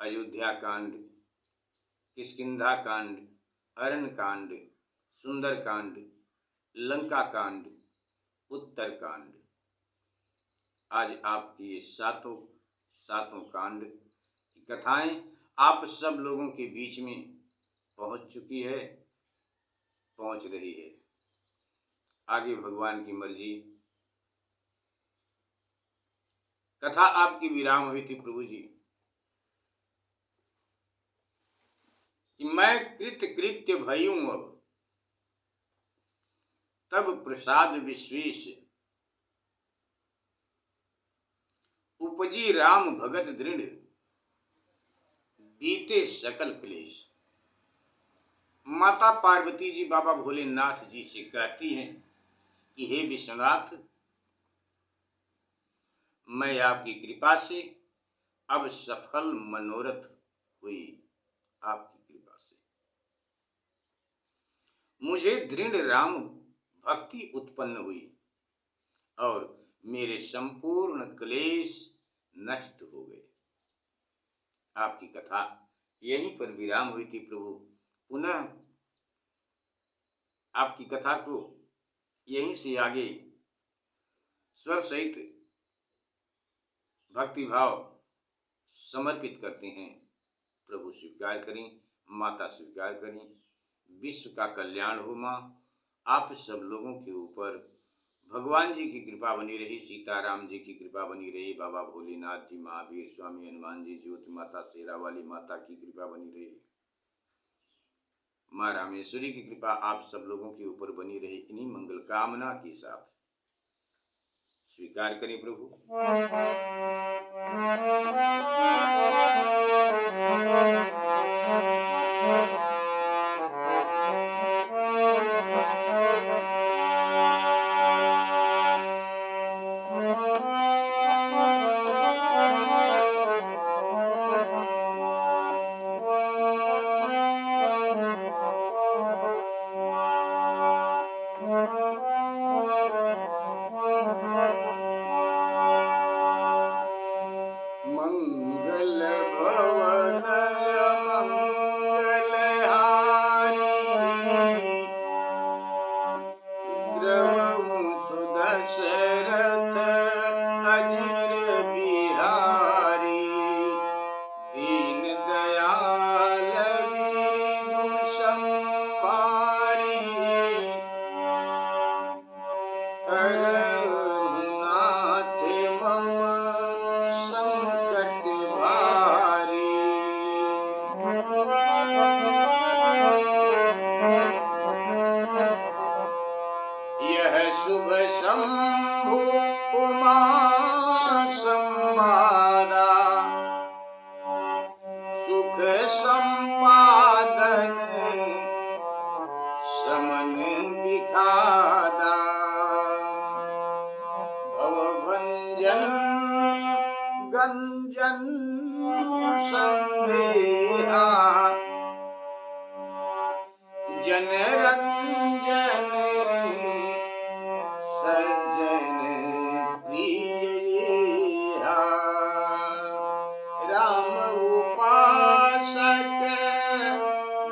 अयोध्या कांड, किष्किंधा कांड, अरण्य कांड, सुंदर कांड, लंका कांड, उत्तर कांड। आज आपकी ये सातों कांड की कथाएं आप सब लोगों के बीच में पहुंच चुकी है, पहुंच रही है। आगे भगवान की मर्जी। कथा आपकी विराम हुई थी प्रभु जी कि मैं कृत्य भयूं अब, तब प्रसाद विश्वेश, उपजी राम भगत दृढ़, बीते सकल क्लेश। माता पार्वती जी बाबा भोलेनाथ जी से कहती हैं कि हे विश्वनाथ, मैं आपकी कृपा से अब सफल मनोरथ हुई। आपकी कृपा से मुझे दृढ़ राम भक्ति उत्पन्न हुई और मेरे संपूर्ण क्लेश नष्ट हो गए। आपकी कथा यहीं पर विराम हुई थी प्रभु। पुनः आपकी कथा को यहीं से आगे स्वर सहित भक्ति भाव समर्पित करते हैं। प्रभु स्वीकार करें, माता स्वीकार करें। विश्व का कल्याण हो माँ, आप सब लोगों के ऊपर भगवान जी की कृपा बनी रही, सीताराम जी की कृपा बनी रही, बाबा भोलेनाथ जी, महावीर स्वामी हनुमान जी, ज्योति माता, शेरा वाली माता की कृपा बनी रही, माँ रामेश्वरी की कृपा आप सब लोगों के ऊपर बनी रही। इन्हीं मंगल कामना के साथ स्वीकार करें प्रभु। शुभ शंभु उमा संवादा, सुख संपादन समन विखादा, भवभंजन गंजन संदेहा, जनरंजन सज्जन प्रिय, राम उपासक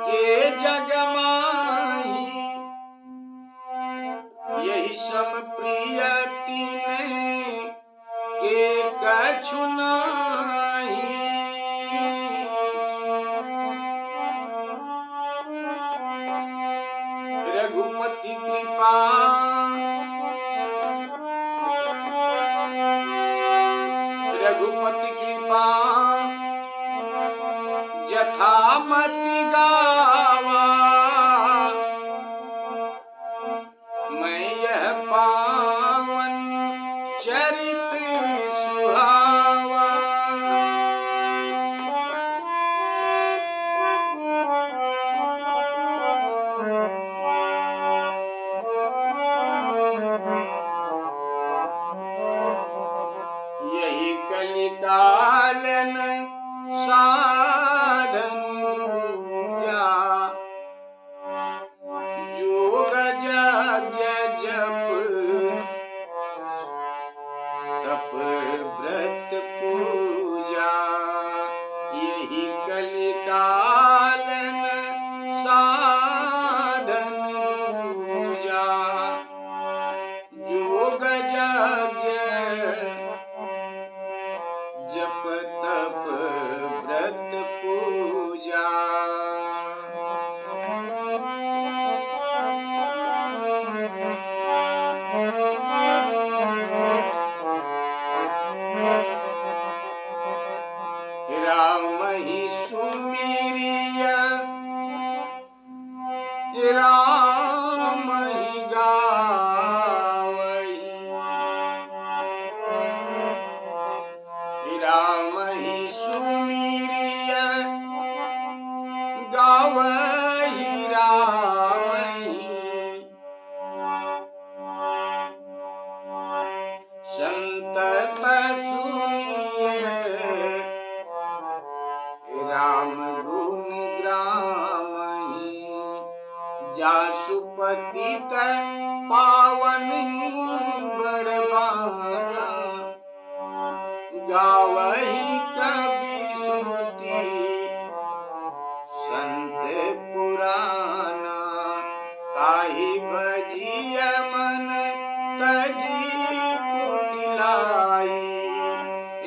के जग माही, यही सब प्रिय तीने के कछु नाही। रघुपति कृपा यथामति गावा, मैं यह पावन चरित सुहावा। यही कलिकालन साधन दूजा, जासु पतित पावन बड़बाना, गावही कवि श्रुति संत पुराना, ताहि भजिय मन तजी कुटिलाई,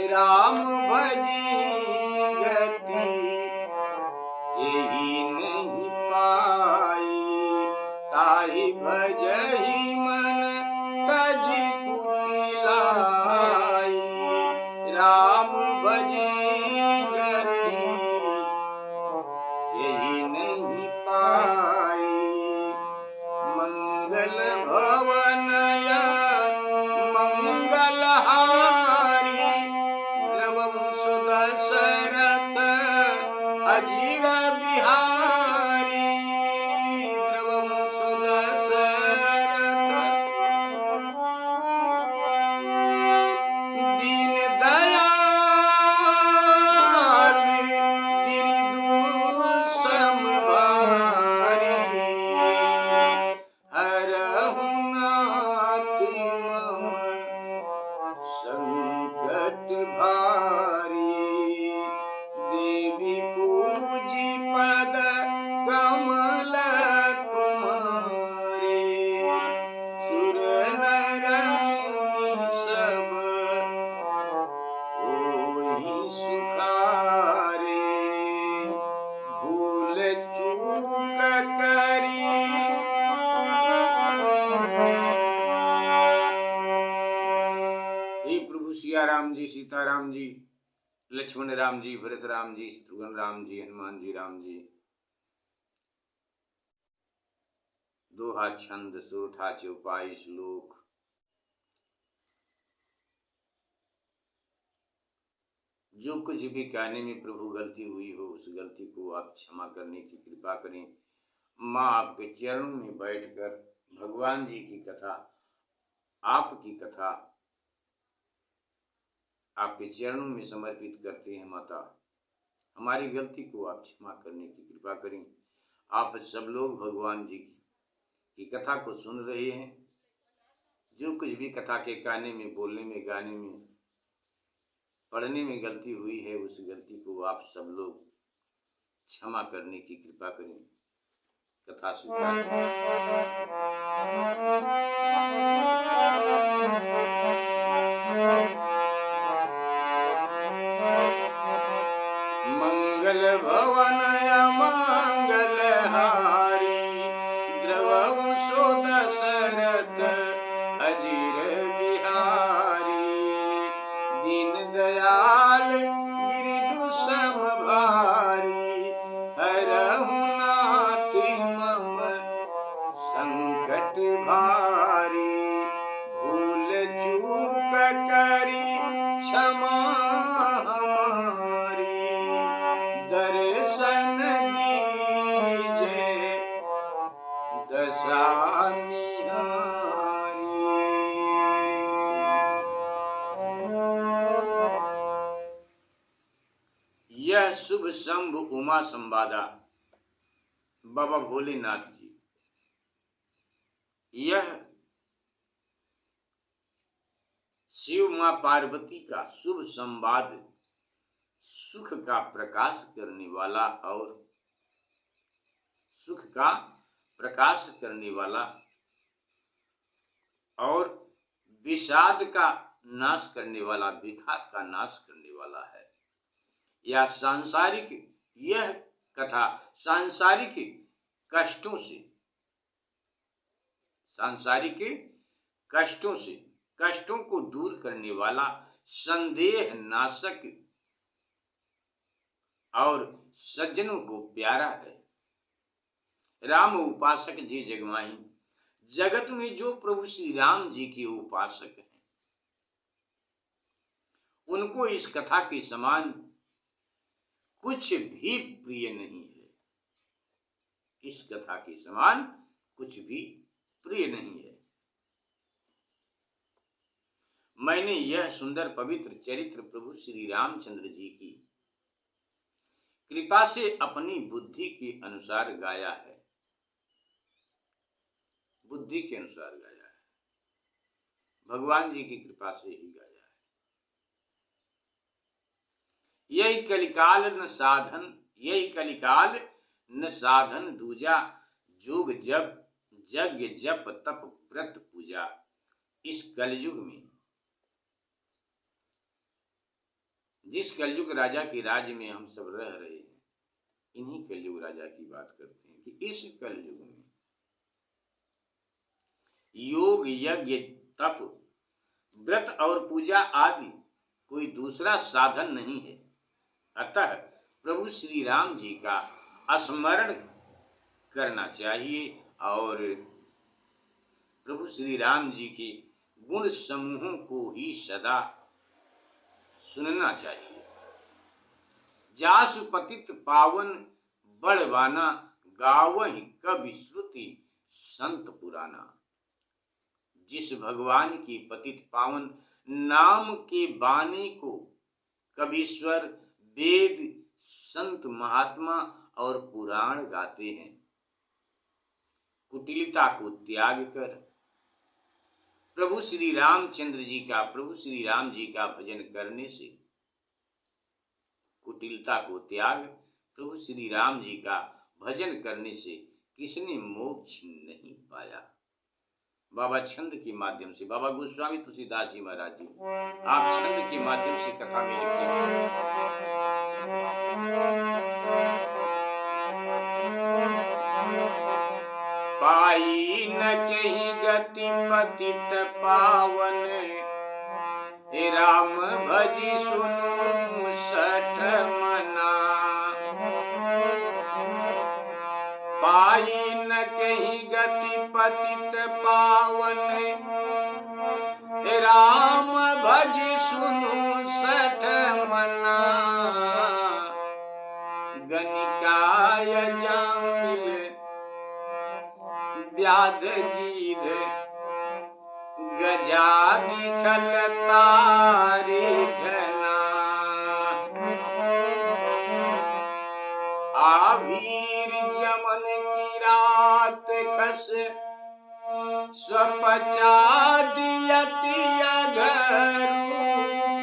राम भजी गति यही नहीं पाई, ताहि भजहि मन तजी कुटिलाई, राम भजी गति यही नहीं पाई। मंगल भवनय मंगलहारी, द्रवं सुदशरथ अजीर बिहारी, द्रवं सुदशरथ दीन दयाल बिरदु समभारी, हरहु नाथ मम संकट भारी, देवी पूजी पद कमल तुम्हारे, सुर नर मुनि सब होहि सुखारे, भूल चूक करी हे प्रभु सिया राम जी, सीता राम जी, लक्ष्मण राम जी, भरत राम जी, शत्रुघ्न राम जी, हनुमान जी राम जी। दोहा छंद सोठा चौपाई श्लोक। जो कुछ भी कहने में प्रभु गलती हुई हो, उस गलती को आप क्षमा करने की कृपा करें। माँ आपके चरणों में बैठकर भगवान जी की कथा, आपकी कथा आपके चरणों में समर्पित करते हैं। माता, हमारी गलती को आप क्षमा करने की कृपा करें। आप सब लोग भगवान जी की कथा को सुन रहे हैं। जो कुछ भी कथा के कहने में, बोलने में, गाने में, पढ़ने में गलती हुई है, उस गलती को आप सब लोग क्षमा करने की कृपा करें। कथा स्वीकार मंगल भवन अमंगल हारी, द्रवहु सो दशरथ अजीर बिहारी, दीन दयाल बिरदु समभारी, हरहु नाथ मम संकट भारी, भूल चूक करी क्षमा हमारी, दर्शन दीजे दशा निहारी। यह शुभ शंभु उमा संवादा बाबा भोलेनाथ जी, यह शिव मां पार्वती का शुभ संवाद, सुख का प्रकाश करने वाला और सुख का प्रकाश करने वाला और विषाद का नाश करने वाला, विखात का नाश करने वाला है। यह सांसारिक, यह कथा सांसारिक कष्टों से, सांसारिक कष्टों से, कष्टों को दूर करने वाला, संदेह नाशक और सज्जनों को प्यारा है। राम उपासक जी जगमाही, जगत में जो प्रभु श्री राम जी के उपासक हैं, उनको इस कथा के समान कुछ भी प्रिय नहीं है। इस कथा के समान कुछ भी प्रिय नहीं है। मैंने यह सुंदर पवित्र चरित्र प्रभु श्री रामचंद्र जी की कृपा से अपनी बुद्धि के अनुसार गाया है। बुद्धि के अनुसार गाया है, भगवान जी की कृपा से ही गाया है। यही कलिकाल न साधन, यही कलिकाल न साधन दूजा, जोग जप यज्ञ जप तप व्रत पूजा। इस कलयुग में, जिस कलयुग राजा के राज्य में हम सब रह रहे हैं, इन्हीं कलयुग राजा की बात करते हैं कि इस कलयुग में योग यज्ञ तप व्रत और पूजा आदि कोई दूसरा साधन नहीं है। अतः प्रभु श्री राम जी का स्मरण करना चाहिए और प्रभु श्री राम जी के गुण समूहों को ही सदा सुनना चाहिए। जासु पतित पावन बड़वाना, गावहि कवि श्रुति संत पुराना। जिस भगवान की पतित पावन नाम के बानी को कवीश्वर वेद संत महात्मा और पुराण गाते हैं, कुटिलता को त्याग कर प्रभु श्री रामचंद्र जी का, प्रभु श्री राम जी का भजन करने से, कुटिलता को त्याग प्रभु श्री राम जी का भजन करने से किसने मोक्ष नहीं पाया। बाबा छंद के माध्यम से, बाबा गोस्वामी तुलसीदास जी महाराज जी, आप छंद के माध्यम से कथा में लिखते हैं, पाई न कहीं गति पतित पावन, हे राम भजी सुनो सठ मना। पाई न कहीं गति पतित पावन, हे राम भजी सुनो सठ मना। गनिकाय जामिल व्याध गीध, गजादि खल तारे घना। आवीर जमन की रात खस, स्वपचा दियति अघरू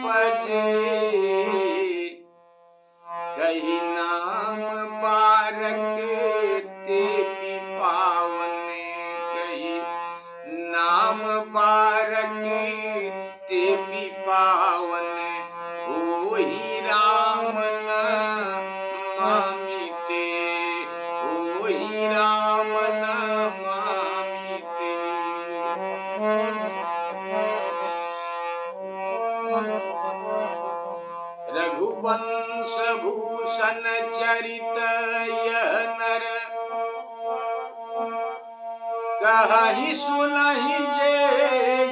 पजे। कही नाम बारक ते पावन, कही नाम बारक ते पावन। ओहि राम नमामि ते, ओहि राम नमामि ते। रघुवंश भूषण चरित यह नर, कहहि सुनहि जे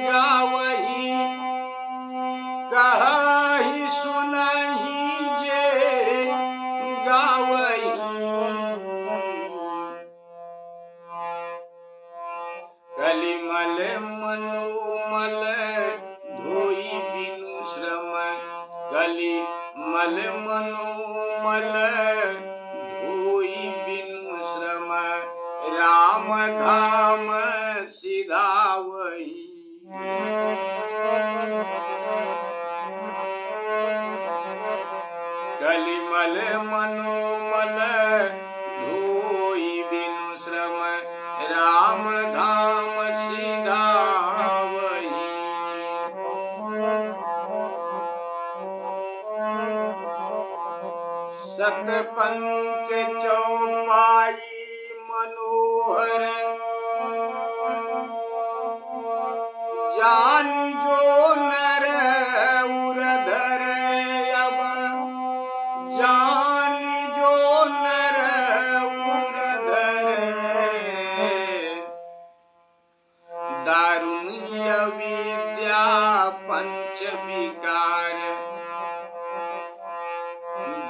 गावहि, कहहि सुनहि जे गावहि। कलिमल मनोमल धोई बिनु श्रम, कलिमल मनोमल धोई बिनु श्रम। राम धाम सिधावहि, कलिमल मनोमल धोई बिनु श्रम। राम धाम सिधावहि। सतपंच चौपाई मनोहर, जान जो नर उरधर। अब जान जो नर उरधर, दारुण अविद्या पंच विकार।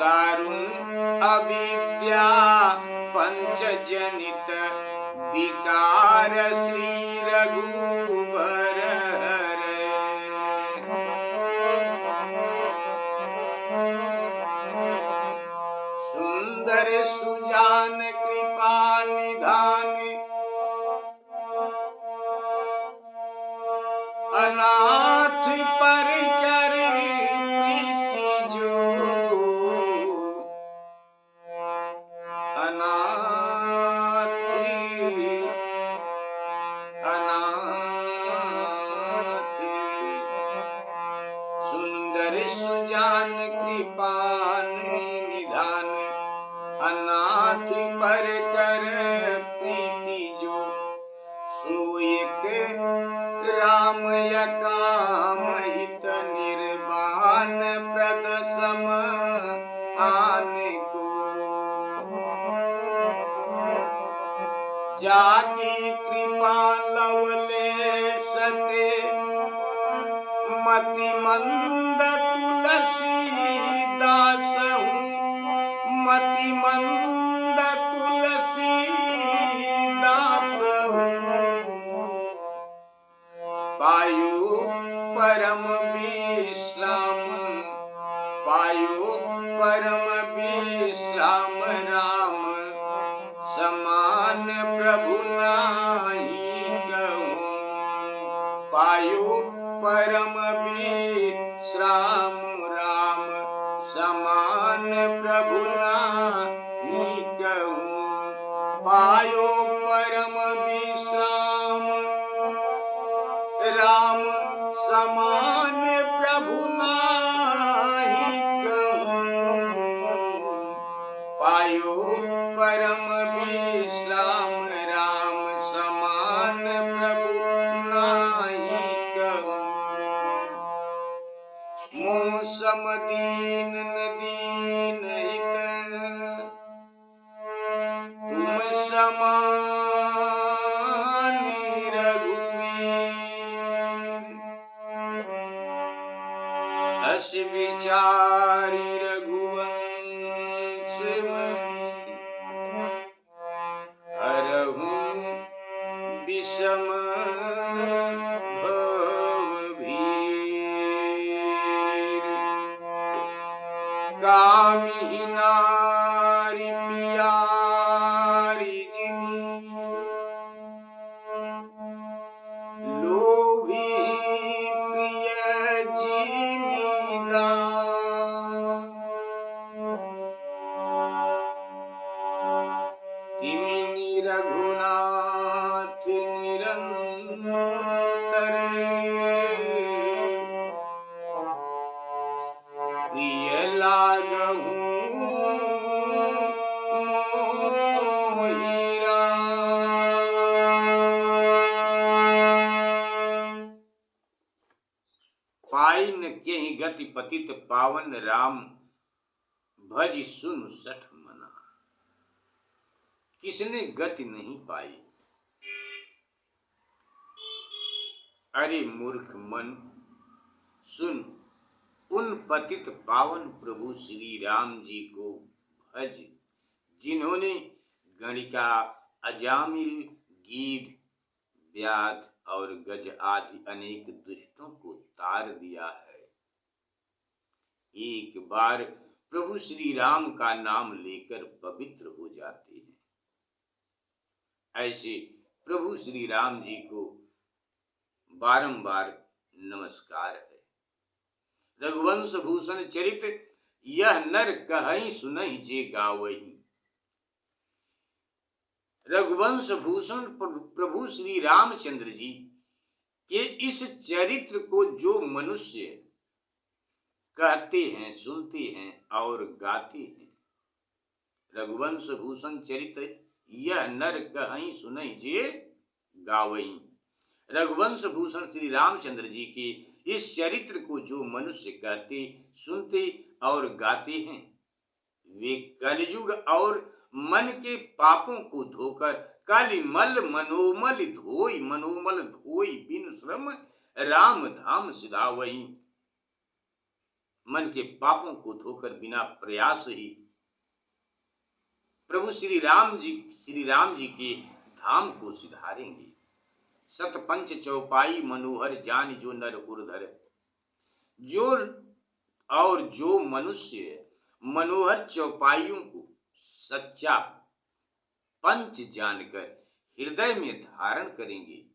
दारुण अविद्या पंच जनित विकार, श्री रघुबर हरे। सुंदर सुजान कृपा निधान, अनाथ अनाथ सुंदर सुजान कृपान निधान अनाथ पर कर प्रीति जो सोयक राम यकाम हित निर्वाण प्रद सम आन को जाकी कृपा लवले सते मति मंद तुलसी दास हूँ मति मंद तुलसी दास हूँ पायो परम विश्राम पायो परम विश्राम राम समान प्रभु नाही कहूँ पायो परम विश्राम राम समान प्रभु नाही कहूँ पायो परम विश्राम राम समान प्रभु नाही कहूँ पायो परम विश्राम राम समान प्रभु नाही कहूँ मोह सम दीन न दीन हित तुम समान रघुवीर अस विचारी रघुवंश मही हरहूं विषम भव भीर कामिनी नारी पियारी जिनी लोभी प्रिय जिमीदार तिमिनी रघुनाथ निरंतर प्रिय लागहूँ मोहिरा पाई न केहि गति पतित पावन राम भज सुन सठ मना किसने गति नहीं पाई अरे मूर्ख मन सुन उन पतित पावन प्रभु श्री राम जी को भज जिन्होंने गणिका अजामिल गीध व्याध और गज आदि अनेक दुष्टों को तार दिया है एक बार प्रभु श्री राम का नाम लेकर पवित्र हो जाते हैं ऐसे प्रभु श्री राम जी को बारंबार नमस्कार है रघुवंश भूषण चरित यह नर कहई सुनहि जे गावही रघुवंश भूषण प्रभु श्री रामचंद्र जी के इस चरित्र को जो मनुष्य कहते हैं सुनते हैं और गाते हैं रघुवंश भूषण चरित्र यह नर कहई सुनहि जे गावही रघुवंश भूषण श्री रामचंद्र जी के इस चरित्र को जो मनुष्य कहते सुनते और गाते हैं वे कलयुग और मन के पापों को धोकर कालीमल मनोमल धोई बिन श्रम राम धाम सिधावही मन के पापों को धोकर बिना प्रयास ही प्रभु श्री राम जी के धाम को सिधारेंगे सतपंच चौपाई मनोहर जान जो नर उर्धर जो मनुष्य मनोहर चौपाइयों को सच्चा पंच जानकर हृदय में धारण करेंगे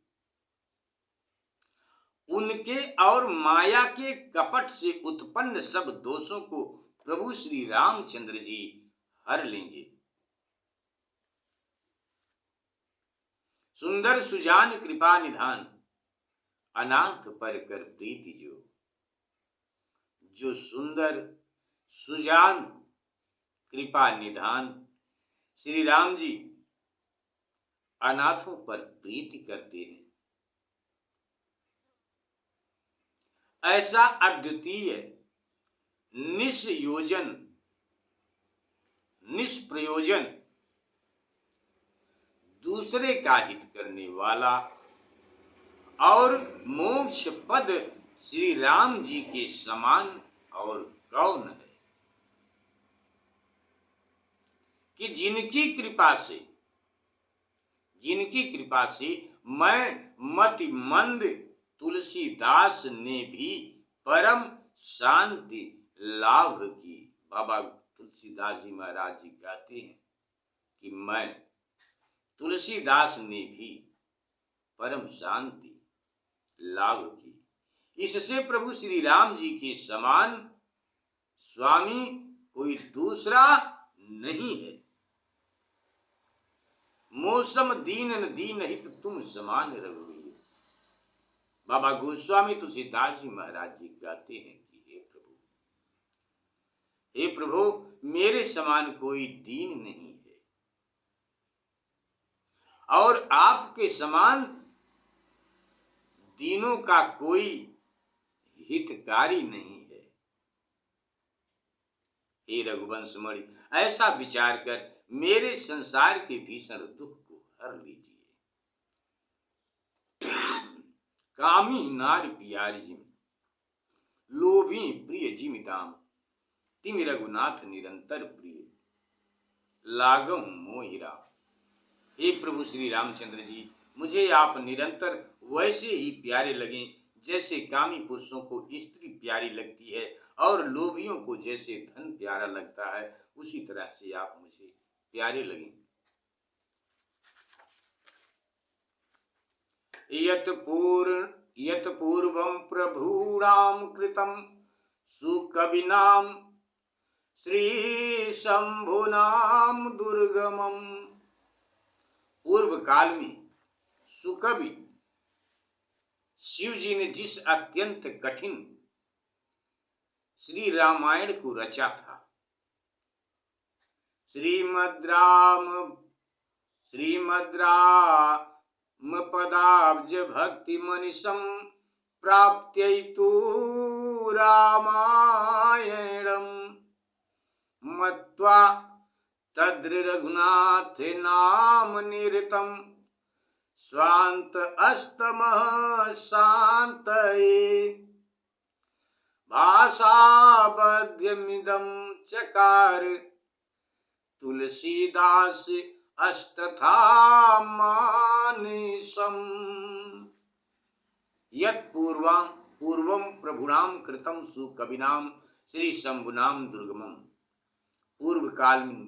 उनके और माया के कपट से उत्पन्न सब दोषों को प्रभु श्री रामचंद्र जी हर लेंगे सुंदर सुजान कृपा निधान, अनाथ पर कर प्रीति जो। जो सुंदर सुजान कृपा निधान श्री राम जी अनाथों पर प्रीति करते हैं, ऐसा अद्वितीय निष्योजन निष्प्रयोजन दूसरे का हित करने वाला और मोक्ष पद श्री राम जी के समान और कौन है कि जिनकी कृपा से मैं मतिमंद तुलसीदास ने भी परम शांति लाभ की। बाबा तुलसीदास जी महाराज जी कहते हैं कि मैं तुलसीदास ने भी परम शांति लाभ की। इससे प्रभु श्री राम जी के समान स्वामी कोई दूसरा नहीं है। मौसम दीन न दीन हित तुम समान रघुवीर। बाबा गोस्वामी तुलसीदास जी महाराज जी कहते हैं कि हे प्रभु मेरे समान कोई दीन नहीं है और आपके समान दीनों का कोई हितकारी नहीं है। हे रघुवंश मणि, ऐसा विचार कर मेरे संसार के भीषण दुख को हर लीजिए। कामी नारी प्यारी जिम, लोभी प्रिय जिमिताम, तिमि रघुनाथ निरंतर प्रिय, लागम मोहिरा। हे प्रभु श्री रामचंद्र जी, मुझे आप निरंतर वैसे ही प्यारे लगे जैसे कामी पुरुषों को स्त्री प्यारी लगती है और लोभियों को जैसे धन प्यारा लगता है, उसी तरह से आप मुझे प्यारे लगे। यत पूर्वं प्रभूणां कृतं सुकविनां श्री शंभुनां दुर्गमं। पूर्व काल में सुकवि शिव जी ने जिस अत्यंत कठिन श्री रामायण को रचा था, श्रीमद् राम पदाब्ज भक्ति मनिषं प्राप्त्यैतु रामायणं मत्वा तद्र रघुनाथ नाम निरतं स्वांत अस्तमः शांतये भाषाबध्यमिदं चकार तुलसीदास अस्तथा मानसम्। यत् पूर्वं प्रभुनाम कृतं सुकविनाम श्री शंभुनाम दुर्गमम। पूर्व काल में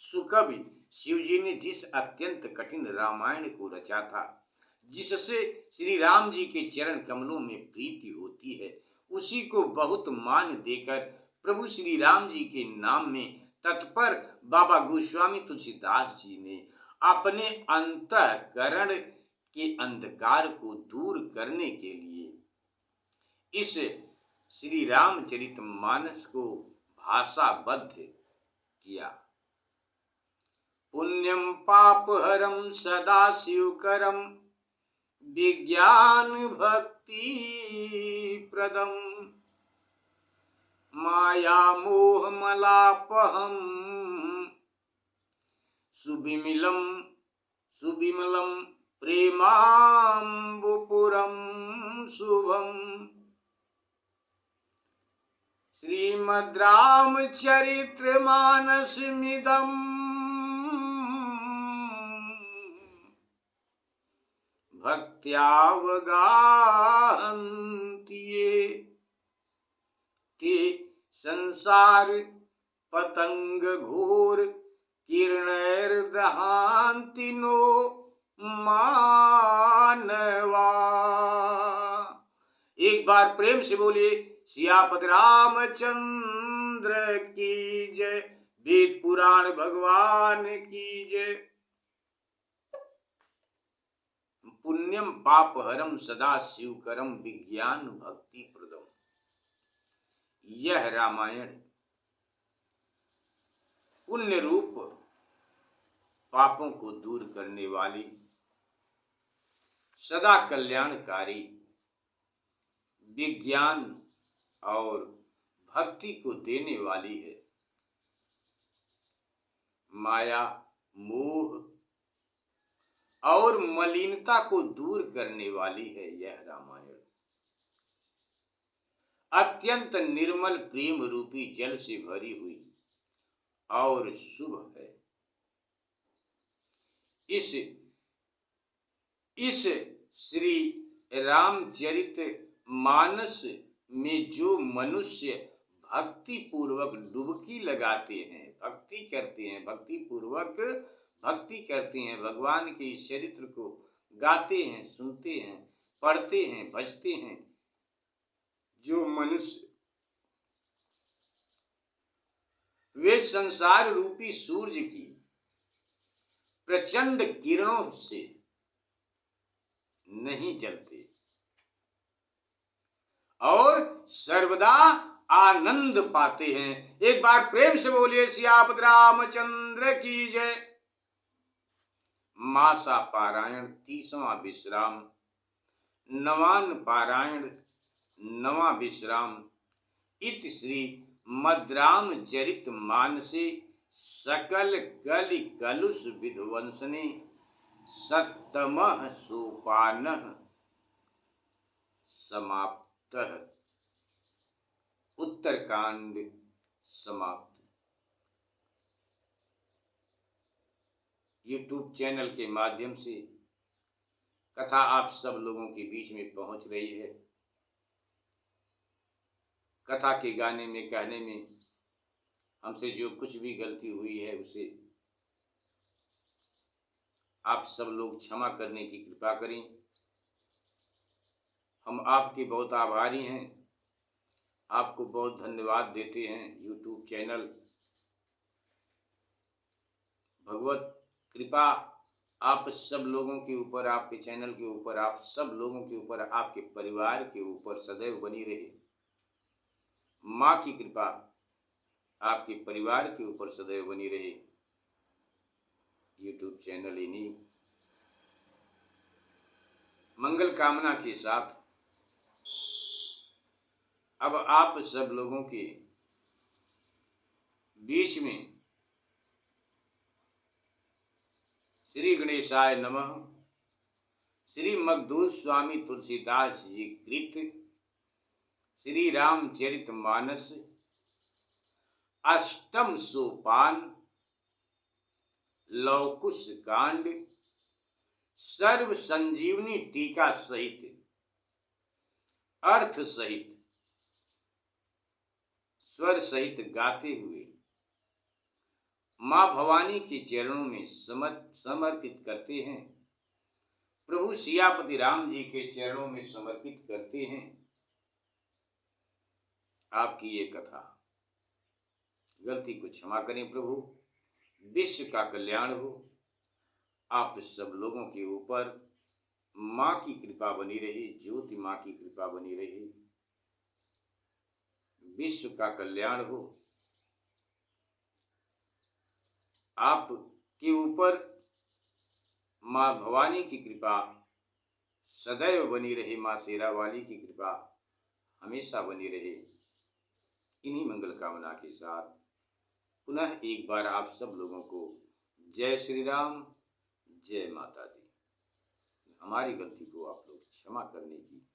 सुकवि शिवजी ने जिस अत्यंत कठिन रामायण को रचा था, जिससे श्री राम जी के चरण कमलों में प्रीति होती है, उसी को बहुत मान देकर प्रभु श्री राम जी के नाम में तत्पर बाबा गोस्वामी तुलसीदास जी ने अपने अंतःकरण के अंधकार को दूर करने के लिए इस श्री रामचरितमानस को भाषाबद्ध किया। पुण्यम पापहरम सदा शिवकरम विज्ञान भक्ति प्रदम माया मोह मलापहम सुविमलम प्रेमाम्बुपुरम शुभम। श्रीमद् रामचरितमानसमिदं भक्त्यावगाहन्ति ये ते संसार पतंग घोर किरणैर्दहान्ति नो मानवा। एक बार प्रेम से बोलिए सियापति रामचंद्र की जय, वेद पुराण भगवान की जय। पुण्यम पापहरम सदा शिवकरम विज्ञान भक्ति प्रदम। यह रामायण पुण्य रूप पापों को दूर करने वाली, सदा कल्याणकारी, विज्ञान और भक्ति को देने वाली है। माया, मोह और मलिनता को दूर करने वाली है यह रामायण। अत्यंत निर्मल प्रेम रूपी जल से भरी हुई और शुभ है। इस श्री रामचरित मानस में जो मनुष्य भक्ति पूर्वक डुबकी लगाते हैं, भक्ति करते हैं, भक्ति पूर्वक भक्ति करते हैं, भगवान के इस चरित्र को गाते हैं, सुनते हैं, पढ़ते हैं, भजते हैं, जो मनुष्य वे संसार रूपी सूर्य की प्रचंड किरणों से नहीं जलते और सर्वदा आनंद पाते हैं। एक बार प्रेम से बोलिए सियापत रामचंद्र की जय। मासा पारायण 30वां विश्राम, नवान पारायण 9वां विश्राम। इत श्री मद्राम चरित मानसे सकल कलि कलुष विध्वंसने सप्तमः सोपानः समाप्तः। उत्तरकांड समाप्त। यूट्यूब चैनल के माध्यम से कथा आप सब लोगों के बीच में पहुंच रही है। कथा के गाने में, कहने में हमसे जो कुछ भी गलती हुई है उसे आप सब लोग क्षमा करने की कृपा करें। हम आपके बहुत आभारी हैं, आपको बहुत धन्यवाद देते हैं। यूट्यूब चैनल भगवत कृपा आप सब लोगों के ऊपर, आपके चैनल के ऊपर, आप सब लोगों के ऊपर, आपके परिवार के ऊपर सदैव बनी रहे। माँ की कृपा आपके परिवार के ऊपर सदैव बनी रहे। यूट्यूब चैनल इन्हीं मंगल कामना के साथ अब आप सब लोगों के बीच में श्री गणेशाय नमः, श्री मखदूत स्वामी तुलसीदास जी कृत श्री रामचरित मानस अष्टम सोपान लवकुश कांड सर्व संजीवनी टीका सहित अर्थ सहित स्वर सहित गाते हुए मां भवानी के चरणों में समर्पित करते हैं। प्रभु सियापति राम जी के चरणों में समर्पित करते हैं। आपकी ये कथा गलती को क्षमा करें प्रभु। विश्व का कल्याण हो। आप सब लोगों के ऊपर माँ की कृपा बनी रही, ज्योति माँ की कृपा बनी रही। विश्व का कल्याण हो। आप के ऊपर माँ भवानी की कृपा सदैव बनी रहे। माँ शेरा वाली की कृपा हमेशा बनी रहे। इन्हीं मंगल कामना के साथ पुनः एक बार आप सब लोगों को जय श्री राम, जय माता दी। हमारी गलती को आप लोग क्षमा करने की